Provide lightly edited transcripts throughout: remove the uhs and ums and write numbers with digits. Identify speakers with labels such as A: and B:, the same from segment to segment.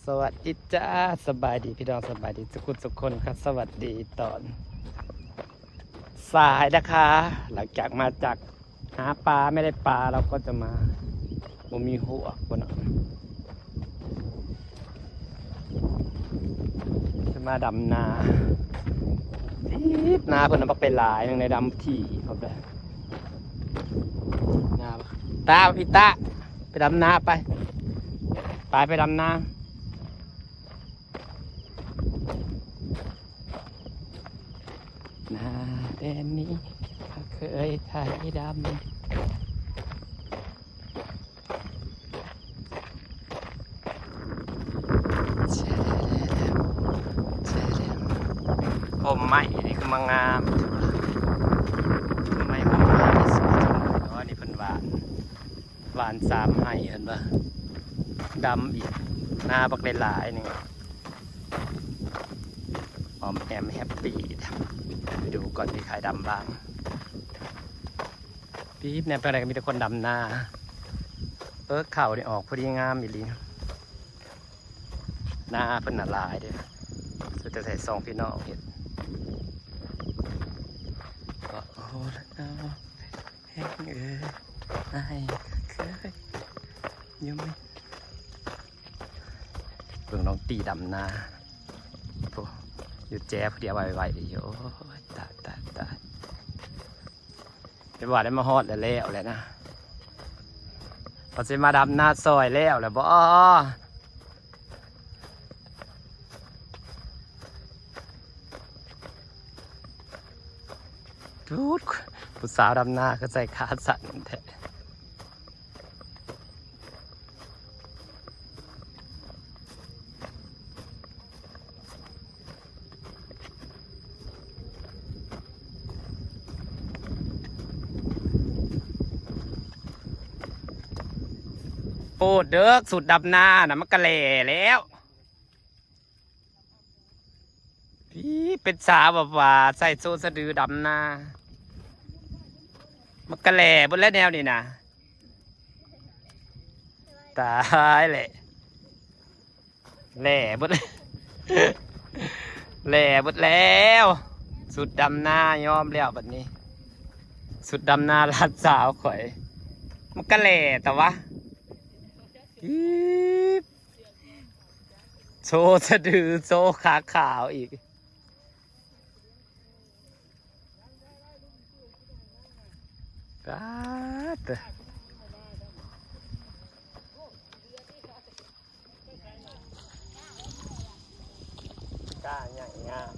A: สวัสดีจ้าสบายดีพี่น้องสบายดีทุกคนครับสวัสดีตอนสายนะคะ หลังจากมาจากหาปลาไม่ได้ปลาเราก็จะมาบ่มีหัวคนจะมาดำนานาเพิ่นเอาไปหลายนึงในดำที่เขาเลยนาตาพี่ตาไปดำนาไปดำนานาแดนนี้เคยไทยดำผมใหม่นี่คือมางามไม่ผมใหม่ที่สุดอ๋อนี่เป็นหวานสามไห้เห็นปะดำอีกหน้าบักหลายๆนี่หอมแอมแฮปปี้ไปดูก่อนมีใครดำบ้างปี๊บเนี่ยเป็นอะไรก็มีแต่คนดำหน้าเข่าเนี่ยออกพอดีงามอีหลีหน้าเป็นหลายเด้อสุดจะใส่ซองพี่น้องเห็นก็โอ้แล้วแห้งไอ้เคยยังไม่เพิ่งน้องตีดำหน้าโอ้อยู่แจ๊บเดียวไวๆเลยโอ้ยตายเดี๋ยวว่าได้มาฮอดแล้วแหละนะพอจะมาดำหน้าซอยแล้วแหละบ่ทุกผู้สาวดำหน้าก็ใส่ขาสั่นแท้โอ้เด้อสุดดำหน้านะมันกระเล่แล้วพี่เป็นสาวแบบว่าใส่โซ่สะดือดำหน้ามันกระเล่บนแล้วแนวนี่นะตายแหละแหล่บดแหล่บดแล้วสุดดำหน้ายอมแล้วแบบนี้สุดดำหน้าลัดสาวข่อยมันกระเล่แต่ว่าโชว์สะดือโชว์ขาขาวอีกก้าดก้าใหญ่งาม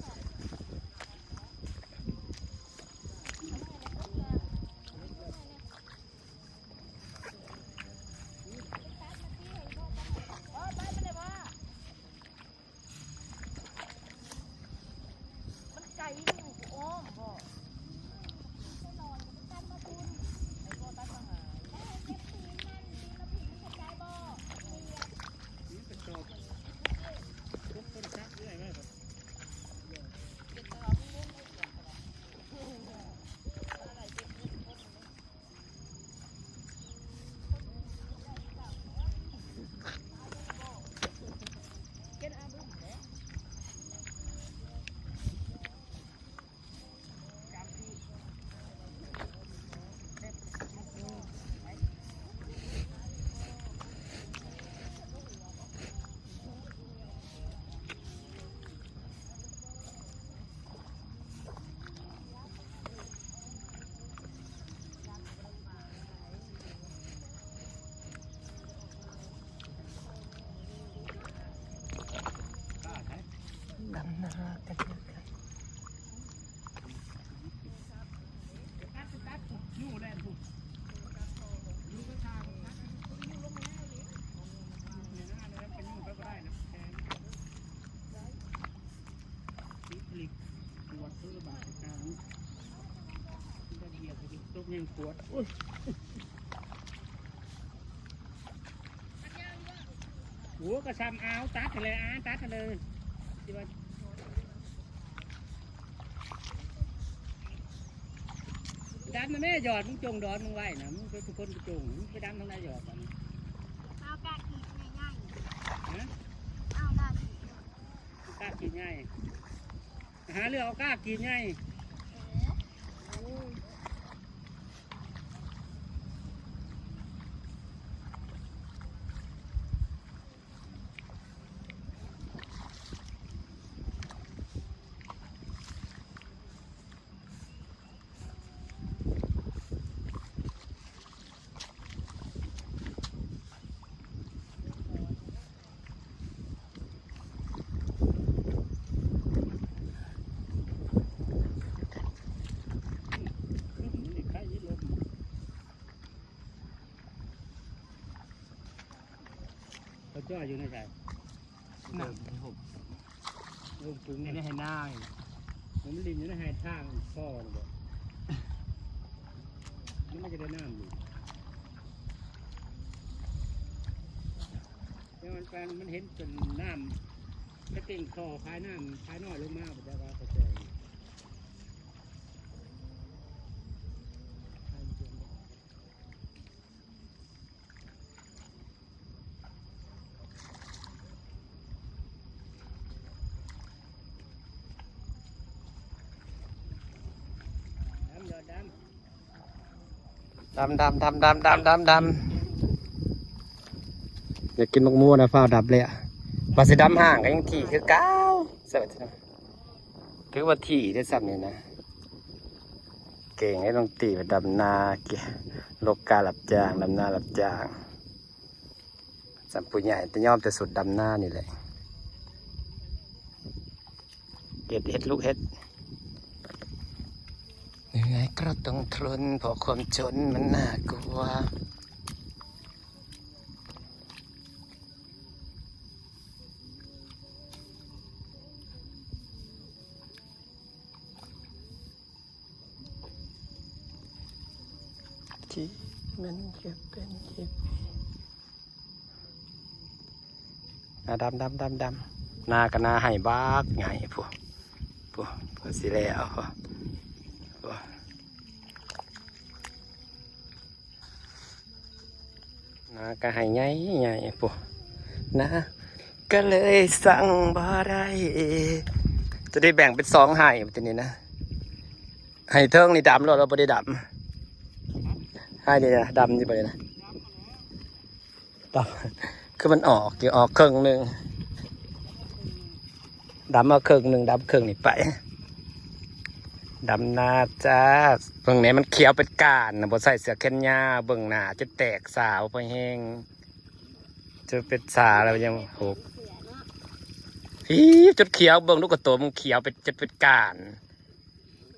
A: ดำนากัน
B: ปวดหัวกระซำเอาตัดเลยตัดเลยที่ว่าดำมันไม่หยอดมึงจงดอนมึงไว้นะมึงเป็นคนจงมึงไปดำทางไหนหยอดมันเอากะขีดง่ายๆเอา ล้ากินง่ายหาเรื่องเอากล้ากินง่ายเขาจ่ออยู่ในใจ
A: หนังผม
B: ลูกปรุง
A: ไม่
B: เนี่ย
A: ได้ให้หน้า
B: มันริมอยู่ในหายทางพ่อเลยบอกนี่มันจะได้น้ำอยู่แต่มันแปลงมันเห็นจนน้ำกระติ่งคอพายน้ำพายน้อยลงมาแต่ว่าตะแกรงดำ
A: ดำอยากกินมะม่วงนะฟ้าวดับเลยอ่ะมาสิดำห่างกันยังถี่คือเก้าสวัสดีถือว่าถี่ได้สับเนี่ยนะเก่งให้ลงตีไปดำนาเกี่ยโลกกาหลับจ้างดำนาหลับจ้างสัมปุใหญ่แต่ยอมแต่สุดดำนานี่แหละเฮ็ดลูกเฮ็ดเหนื่อยก็ต้องทนเพราะความจนมันน่ากลัวที่มันจะเป็นชีวิตดำนากับนาให้บากไงพวกสิแล้วพวกนาก็ให้ไงพวกนะก็เลยสั่งบ่ได้จะได้แบ่งเป็น2ให้แบบนี้นะให้เทิงนี่ดำเราบ่ได้ดำให้ดีนะดำนี่ไปเลยนะดำคือมันออกครึ่งหนึ่งดำเอาครึ่งหนึ่งดำครึ่งนี่ไปดำนาจ้าเบื้องไหนมันเขียวเป็นก้านนะบ่ใส่เสื้อแขนยาวเบื้องหน้าจะแตกสาวไปแห้งจะเป็นสาแล้วยังโหพี่จุดเขียวเบื้องลูกกระโตมันเขียวเป็นจะเป็นก้าน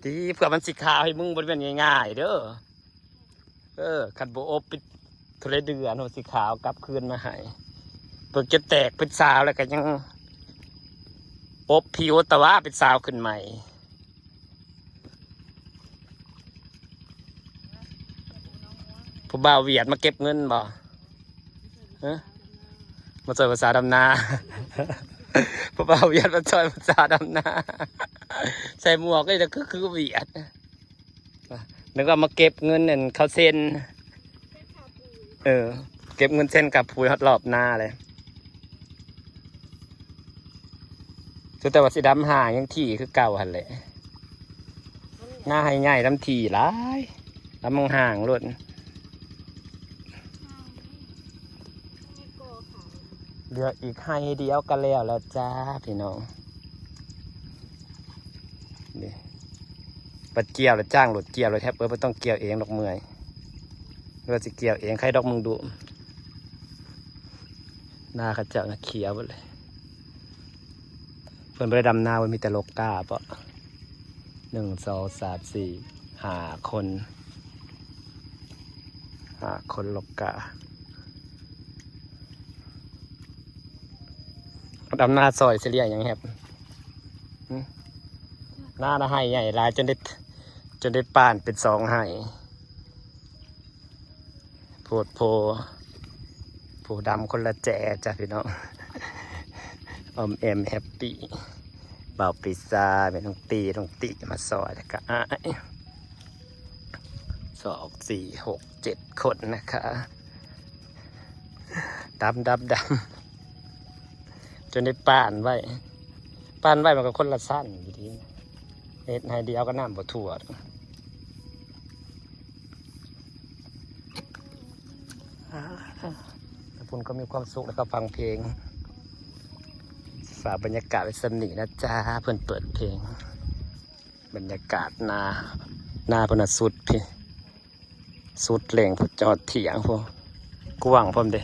A: ที่เพื่อมันสีขาวให้มึงบริเวณง่ายๆเด้อขัดโบอบปิดทะเลเดือนหัวสีขาวกลับคืนมาให้เปิดจะแตกเป็นสาวแล้วก็ยังอบผิวแต่ว่าเป็นสาวขึ้นใหม่ผู้บ่าวเวียดมาเก็บเงินบ่มาช่วยภาษาดำนา ผู้บ่าวเวียดมาช่วยภาษาดำนาใส่หมวกก็จะคือเวียดนึกว่ามาเก็บเงินเนี่ยเขาเซ็นเก็บเงินเซ็นกับผู้รอบหน้าเลยสุดแต่ว่าสีดำห่างยังถี่คือเก่าหันเลยหน้าให้ใหญ่ดำถี่หลายดำมองห่างล้วนเหลืออีกให้เดียวกันแล้วจ้าพี่น้องนี่ปัดเกี่ยวแล้วจ้างรถเกี่ยวเลยแทบไม่ต้องเกี่ยวเองดอกเมื่อยเราจะเกี่ยวเองใครดอกมึงดูหน้าเขาเจ้าเขียวหมดเลยเพื่อนไปดำนาวันมีแต่โลกกาปะ1 2 3 4 5 คนโลกกาดำนาซอยเสียอย่างครับหน้าให้ใหญ่ลายจนได้ป่านเป็น2ให้โพดโพผู้ดำคนละแจจ้ะพี่น้องอมเอ็มแฮปปี้เบาปิซาเป็นต้องตีมาซอยแล้วก็2 4 6 7 คนนะคะดำจนได้ป่านไว้ ปั้นไว้มันก็คนละสั้นอยู่ดีเฮ็ดให้เดียวก็น้ำบ่ทั่วคุณก็มีความสุขแล้วก็ฟังเพลงฝากบรรยากาศไว้สนินะจ๊ะเพื่อนเปิดเพลงบรรยากาศนาเพนนะสุดพี่สุดเหล่งพอจอดเถียงพวกกว้างพร้อมเด้